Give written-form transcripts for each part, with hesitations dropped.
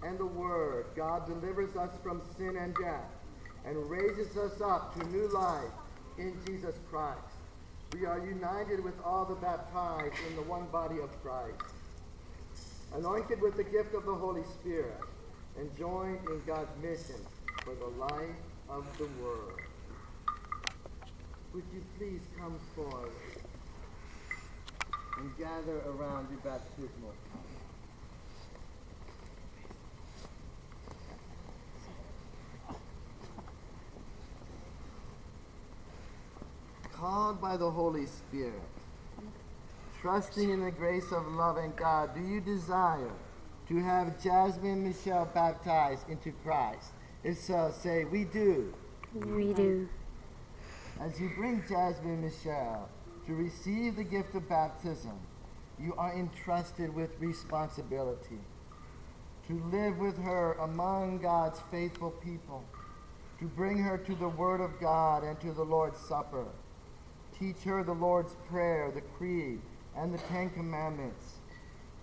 and the Word, God delivers us from sin and death and raises us up to new life in Jesus Christ. We are united with all the baptized in the one body of Christ, anointed with the gift of the Holy Spirit, and joined in God's mission for the life of the world. Would you please come forward and gather around your baptismal cup? Called by the Holy Spirit, trusting in the grace of loving God, do you desire to have Jasmine Michelle baptized into Christ? If so, say, we do. We do. As you bring Jasmine Michelle to receive the gift of baptism, you are entrusted with responsibility to live with her among God's faithful people, to bring her to the Word of God and to the Lord's Supper. Teach her the Lord's Prayer, the Creed, and the Ten Commandments.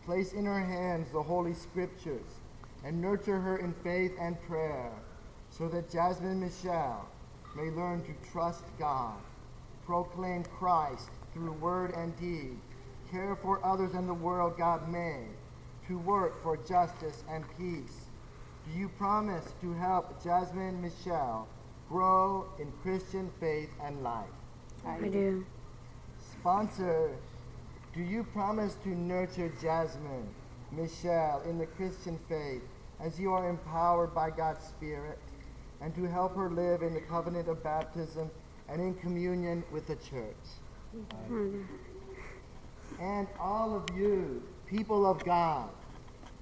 Place in her hands the Holy Scriptures, and nurture her in faith and prayer, so that Jasmine Michelle may learn to trust God, proclaim Christ through word and deed, care for others and the world God made, to work for justice and peace. Do you promise to help Jasmine Michelle grow in Christian faith and life? I do. Sponsor, do you promise to nurture Jasmine Michelle in the Christian faith as you are empowered by God's Spirit, and to help her live in the covenant of baptism and in communion with the church? And all of you, people of God,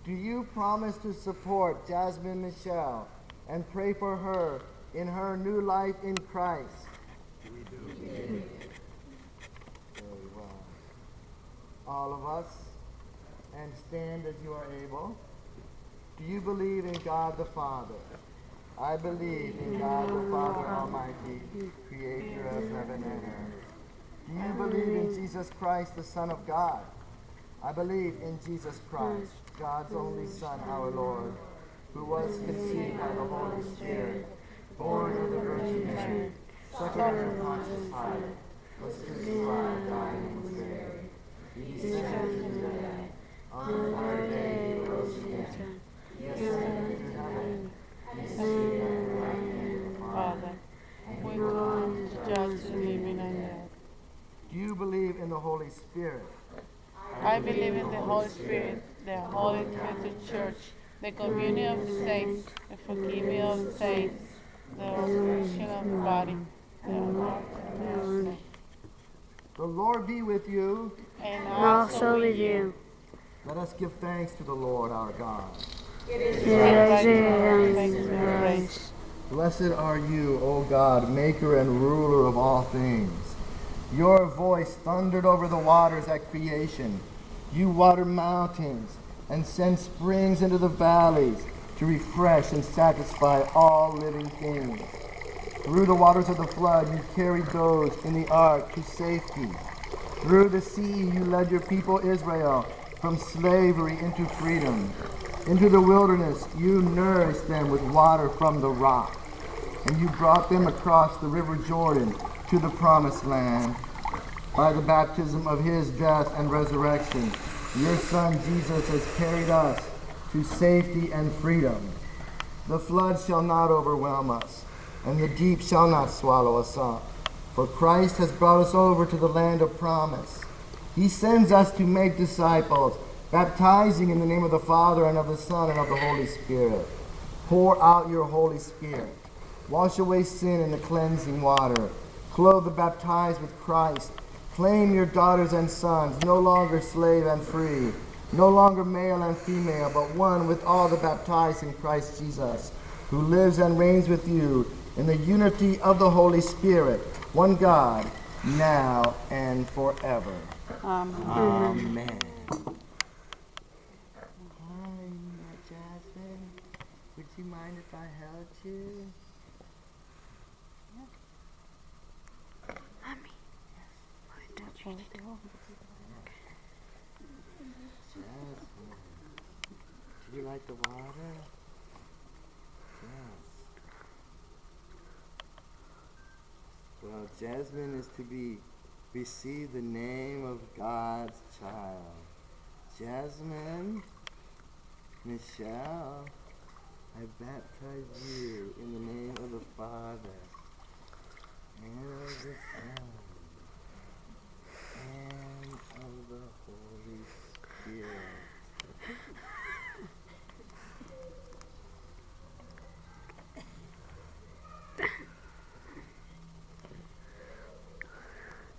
do you promise to support Jasmine Michelle and pray for her in her new life in Christ? We do. Very well. All of us, and stand as you are able. Do you believe in God the Father? I believe in God the Father Almighty, creator of heaven and earth. Do you believe in Jesus Christ, the Son of God? I believe in Jesus Christ, God's only Son, our Lord, who was conceived by the Holy Spirit, born of the Virgin Mary, suffered under Pontius Pilate, was crucified, died, and was buried. He descended into the dead. On the third day he rose again. He ascended into heaven. He is seated at the right hand of the Father. And he will come to judge the living and dead. Do you believe in the Holy Spirit? I believe in the Holy Spirit, the Holy Catholic Church, the communion of the saints, the forgiveness of sins, the resurrection of the body, the life everlasting. The Lord be with you. And Also with you. Let us give thanks to the Lord our God. Praise. Blessed are you, O God, maker and ruler of all things. Your voice thundered over the waters at creation. You water mountains and send springs into the valleys to refresh and satisfy all living things. Through the waters of the flood, you carried those in the ark to safety. Through the sea, you led your people Israel from slavery into freedom. Into the wilderness, you nourished them with water from the rock. And you brought them across the river Jordan to the promised land. By the baptism of his death and resurrection, your Son Jesus has carried us to safety and freedom. The flood shall not overwhelm us, and the deep shall not swallow us up. For Christ has brought us over to the land of promise. He sends us to make disciples, baptizing in the name of the Father and of the Son and of the Holy Spirit. Pour out your Holy Spirit. Wash away sin in the cleansing water. Clothe the baptized with Christ. Claim your daughters and sons, no longer slave and free, no longer male and female, but one with all the baptized in Christ Jesus, who lives and reigns with you in the unity of the Holy Spirit, one God, now and forever. Amen. Amen. Hi, Jasmine. Would you mind if I held you? You like the water? Yes. Well, Jasmine is to receive the name of God's child. Jasmine, Michelle, I baptize you in the name of the Father, and of the Son, and of the Holy Spirit.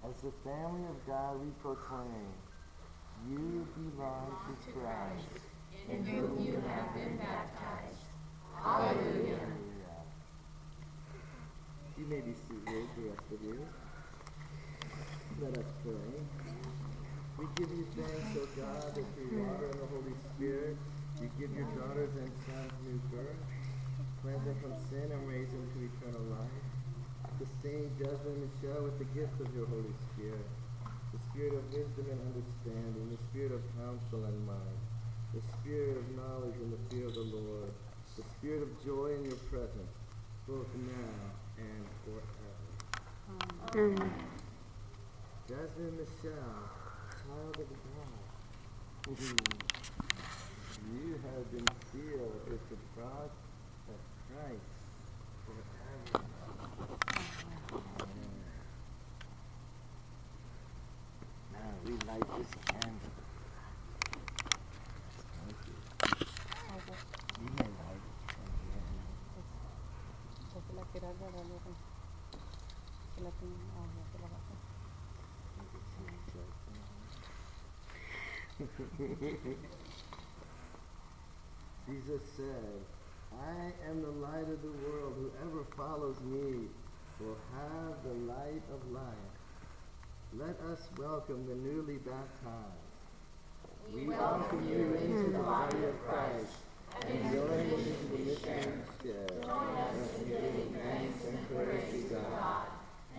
As the family of God, we proclaim, you belong to Christ, in whom you have been baptized. Hallelujah. You may be seated, the rest of you. Let us pray. We give you thanks, O God, that through water and the Holy Spirit, you give your daughters and sons new birth, cleanse them from sin and raise them to eternal life. Sustain Jasmine and Michelle with the gift of your Holy Spirit, the spirit of wisdom and understanding, the spirit of counsel and might, the spirit of knowledge and the fear of the Lord, the spirit of joy in your presence, both now and forever. Amen. Jasmine and Michelle, child of God, you have been sealed with the cross of Christ forever. Now we light this candle. Thank you. You may light it. Jesus said, I am the light of the world. Whoever follows me will have the light of life. Let us welcome the newly baptized. We welcome you into the body of Christ and join into the mission share. Join us in giving thanks and praise to God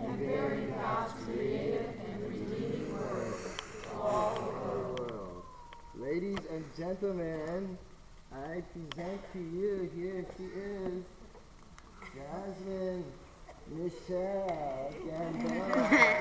and bearing God's creative and redeeming word to all the world. Ladies and gentlemen, I present to you, here she is, Jasmine Michelle Gambara.